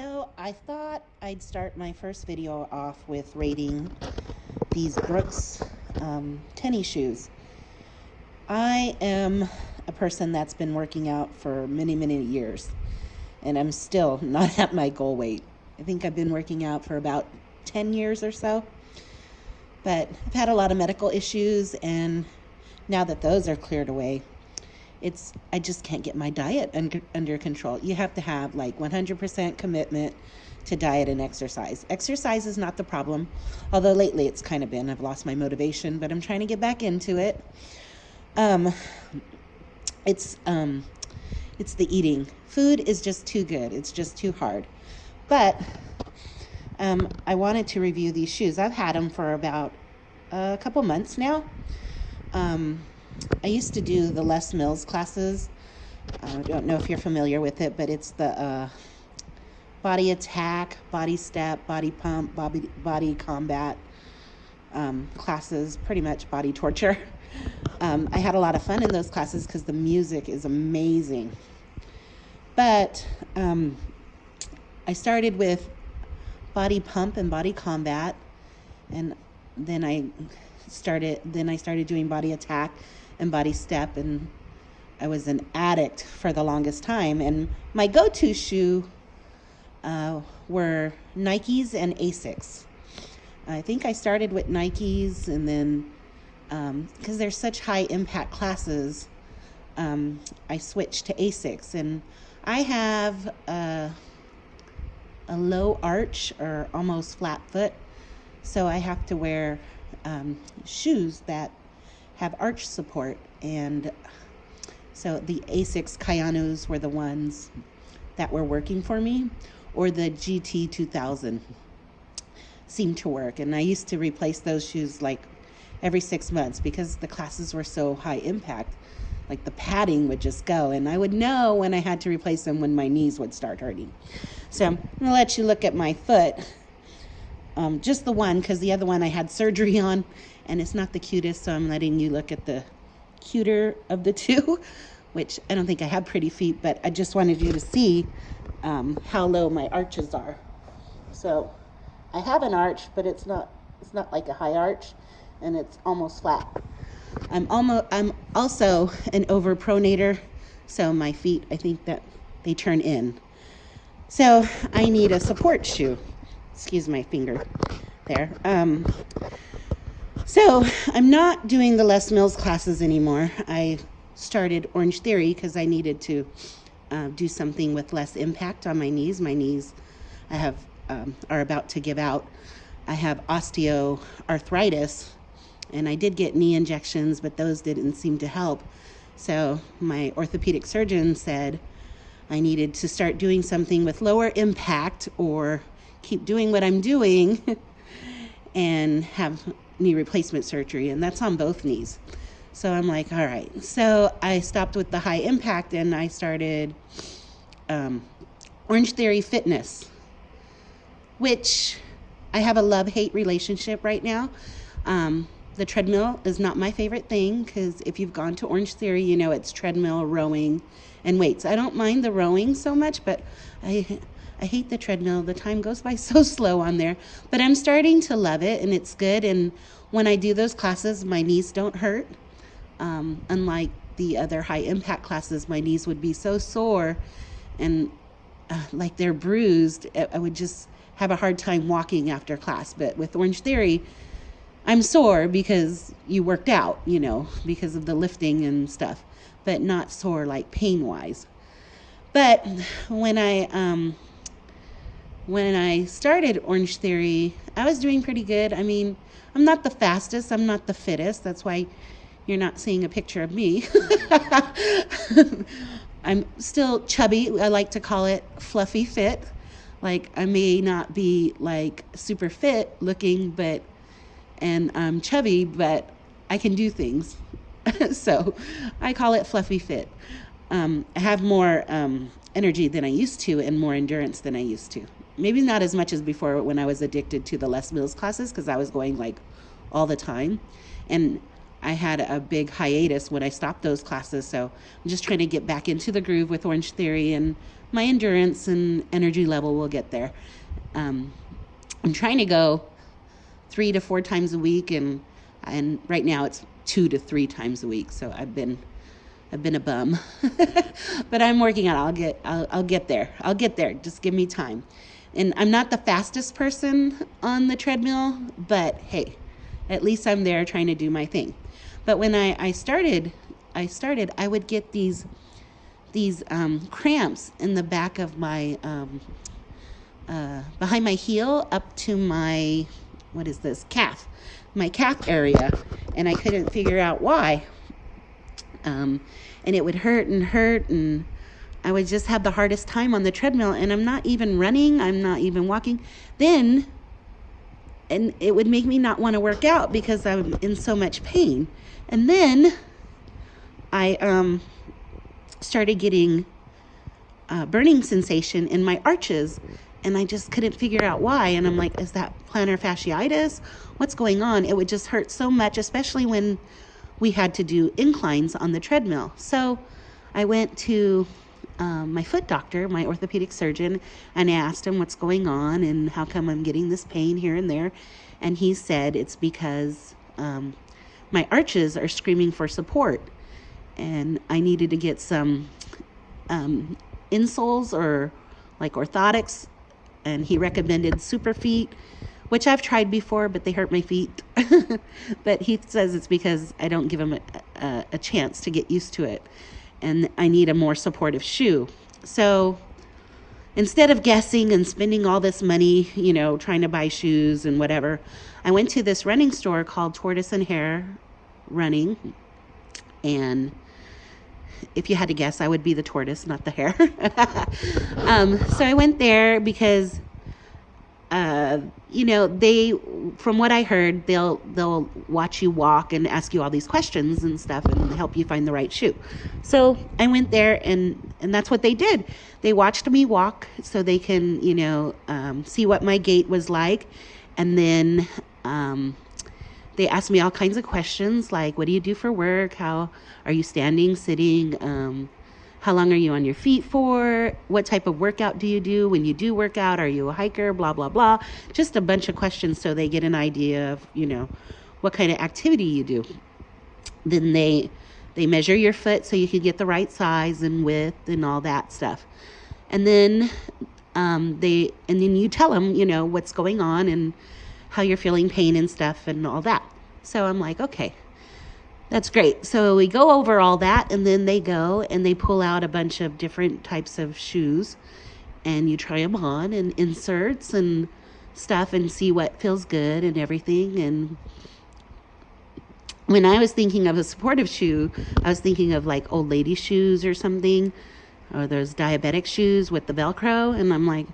So I thought I'd start my first video off with rating these Brooks tennis shoes. I am a person that's been working out for many, many years, and I'm still not at my goal weight. I think I've been working out for about 10 years or so, but I've had a lot of medical issues, and now that those are cleared away, I just can't get my diet under control. You have to have like 100% commitment to diet and exercise. Exercise is not the problem, although lately it's kind of been. I've lost my motivation, but I'm trying to get back into it. It's the eating. Food is just too good. It's just too hard. But I wanted to review these shoes. I've had them for about a couple months now. I used to do the Les Mills classes. I don't know if you're familiar with it, but it's the body attack, body step, body pump, body combat classes, pretty much body torture. I had a lot of fun in those classes because the music is amazing. But I started with body pump and body combat, and then I started doing body attack and body step, and I was an addict for the longest time. And my go-to shoe were Nikes and Asics. I think I started with Nikes, and then because they're such high impact classes, I switched to Asics. And I have a low arch or almost flat foot, so I have to wear shoes that have arch support, and so the Asics Kayanus were the ones that were working for me, or the GT 2000 seemed to work. And I used to replace those shoes like every 6 months because the classes were so high impact. Like the padding would just go, and I would know when I had to replace them when my knees would start hurting. So I'm gonna let you look at my foot. Just the one, because the other one I had surgery on, and it's not the cutest, so I'm letting you look at the cuter of the two, which I don't think I have pretty feet, but I just wanted you to see how low my arches are. So I have an arch, but it's not like a high arch, and it's almost flat. I'm also an overpronator, so my feet, I think that they turn in. So I need a support shoe. Excuse my finger there. So I'm not doing the Les Mills classes anymore. I started Orange Theory because I needed to do something with less impact on my knees. My knees are about to give out. I have osteoarthritis, and I did get knee injections, but those didn't seem to help. So my orthopedic surgeon said I needed to start doing something with lower impact, or keep doing what I'm doing and have knee replacement surgery, and that's on both knees. So I'm like, all right. So I stopped with the high impact, and I started Orange Theory Fitness, which I have a love-hate relationship right now. The treadmill is not my favorite thing, because if you've gone to Orange Theory, you know it's treadmill, rowing, and weights. I don't mind the rowing so much, but I hate the treadmill. The time goes by so slow on there, but I'm starting to love it, and it's good. And when I do those classes, my knees don't hurt. Unlike the other high impact classes, my knees would be so sore and like they're bruised. I would just have a hard time walking after class. But with Orange Theory, I'm sore because you worked out, because of the lifting and stuff, but not sore like pain wise. But when I started Orange Theory, I was doing pretty good. I mean, I'm not the fastest, I'm not the fittest. That's why you're not seeing a picture of me. I'm still chubby. I like to call it fluffy fit. Like, I may not be like super fit looking, and I'm chubby, but I can do things. So I call it fluffy fit. I have more energy than I used to, and more endurance than I used to. Maybe not as much as before when I was addicted to the Les Mills classes, because I was going like all the time. And I had a big hiatus when I stopped those classes. So I'm just trying to get back into the groove with Orange Theory and my endurance and energy level will get there. I'm trying to go 3 to 4 times a week, and right now it's 2 to 3 times a week. So I've been a bum, but I'm working on it. I'll get there. I'll get there. Just give me time. And I'm not the fastest person on the treadmill, but hey, at least I'm there trying to do my thing. But when I started, I would get these cramps in the back of my behind my heel up to my calf area, and I couldn't figure out why. And it would hurt, and I would just have the hardest time on the treadmill, and I'm not even running, I'm not even walking. And it would make me not want to work out because I'm in so much pain. And then I started getting burning sensation in my arches, and I just couldn't figure out why. And I'm like, is that plantar fasciitis? What's going on? It would just hurt so much, especially when we had to do inclines on the treadmill. So I went to my foot doctor, my orthopedic surgeon, and I asked him what's going on and how come I'm getting this pain here and there. And he said it's because my arches are screaming for support, and I needed to get some insoles or like orthotics, and he recommended Superfeet, which I've tried before, but they hurt my feet. But he says it's because I don't give them a chance to get used to it, and I need a more supportive shoe. So instead of guessing and spending all this money, trying to buy shoes and whatever, I went to this running store called Tortoise and Hare Running, and if you had to guess, I would be the tortoise, not the hare. So I went there because, they, from what I heard, they'll watch you walk and ask you all these questions and stuff and help you find the right shoe. So I went there, and that's what they did. They watched me walk so they can, see what my gait was like. And then they asked me all kinds of questions like, what do you do for work? How are you standing, sitting? How long are you on your feet for? What type of workout do you do? When you do work out, are you a hiker? Blah, blah, blah. Just a bunch of questions so they get an idea of, what kind of activity you do. Then they measure your foot so you can get the right size and width and all that stuff. And then then you tell them, what's going on and how you're feeling pain and stuff and all that. So I'm like, okay, that's great. So we go over all that, and then they go and they pull out a bunch of different types of shoes, and you try them on and inserts and stuff and see what feels good and everything. And when I was thinking of a supportive shoe, I was thinking of like old lady shoes or something, or those diabetic shoes with the Velcro. And I'm like,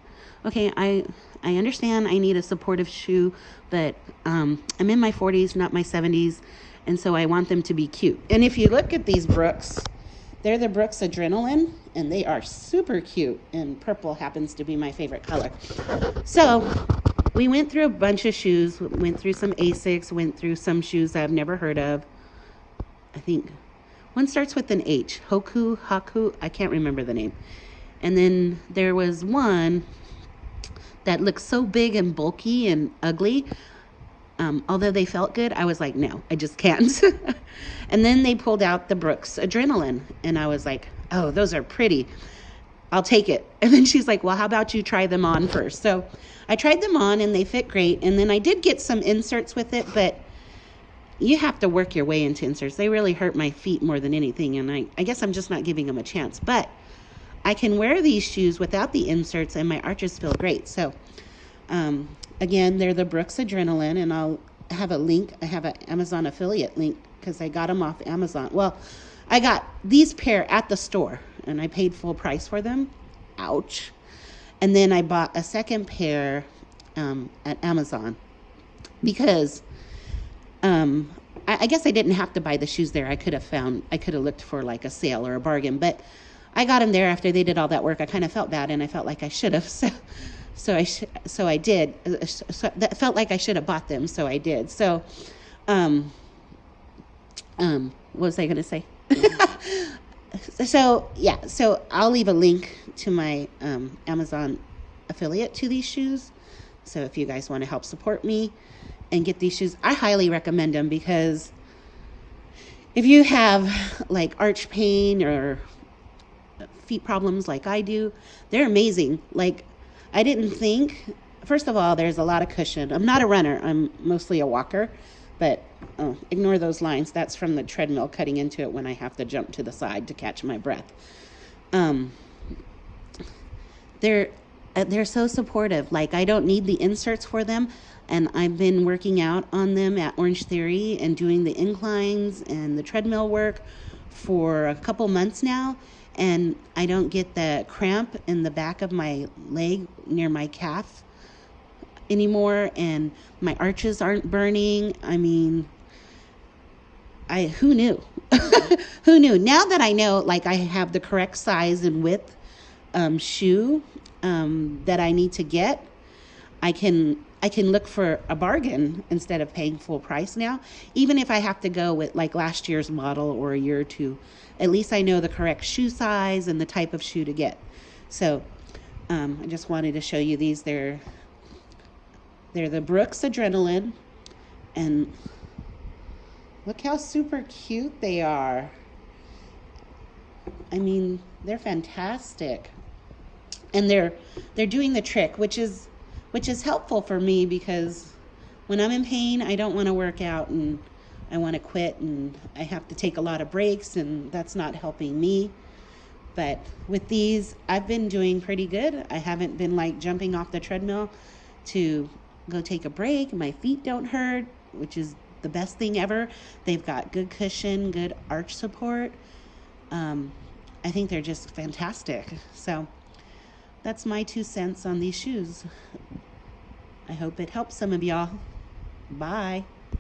okay, I understand I need a supportive shoe, but I'm in my 40s, not my 70s, and so I want them to be cute. And if you look at these Brooks, they're the Brooks Adrenaline, and they are super cute, and purple happens to be my favorite color. So we went through a bunch of shoes, went through some Asics, went through some shoes I've never heard of. I think one starts with an H, Haku, I can't remember the name. And then there was one that looked so big and bulky and ugly. Although they felt good, I was like, no, I just can't. And then they pulled out the Brooks Adrenaline, and I was like, oh, those are pretty. I'll take it. And then she's like, well, how about you try them on first? So I tried them on, and they fit great. And then I did get some inserts with it, but you have to work your way into inserts. They really hurt my feet more than anything, and I guess I'm just not giving them a chance. But I can wear these shoes without the inserts, and my arches feel great. So, again, they're the Brooks Adrenaline, and I'll have a link. I have an Amazon affiliate link because I got them off Amazon. Well, I got these pair at the store, and I paid full price for them. Ouch. And then I bought a second pair at Amazon because I guess I didn't have to buy the shoes there. I could have looked for like a sale or a bargain, but I got them there after they did all that work. I kind of felt bad, and I felt like I should have. So I did. So that felt like I should have bought them. So I did. So, what was I going to say? So yeah, so I'll leave a link to my Amazon affiliate to these shoes. So if you guys want to help support me and get these shoes, I highly recommend them, because if you have like arch pain or feet problems like I do, they're amazing. Like, I didn't think, first of all, there's a lot of cushion. I'm not a runner, I'm mostly a walker, but ignore those lines. That's from the treadmill cutting into it when I have to jump to the side to catch my breath. Um, they're so supportive. Like, I don't need the inserts for them, and I've been working out on them at Orange Theory and doing the inclines and the treadmill work for a couple months now, and I don't get the cramp in the back of my leg near my calf anymore, and my arches aren't burning. I mean, who knew? Who knew? Now that I know, like, I have the correct size and width shoe that I need to get, I can look for a bargain instead of paying full price now. Even if I have to go with like last year's model or a year or two, at least I know the correct shoe size and the type of shoe to get. So I just wanted to show you these. They're the Brooks Adrenaline, and look how super cute they are. I mean, they're fantastic. And they're doing the trick, which is helpful for me, because when I'm in pain, I don't want to work out and I want to quit, and I have to take a lot of breaks, and that's not helping me. But with these, I've been doing pretty good. I haven't been like jumping off the treadmill to go take a break. My feet don't hurt, which is the best thing ever. They've got good cushion, good arch support. I think they're just fantastic. So that's my 2 cents on these shoes. I hope it helps some of y'all. Bye.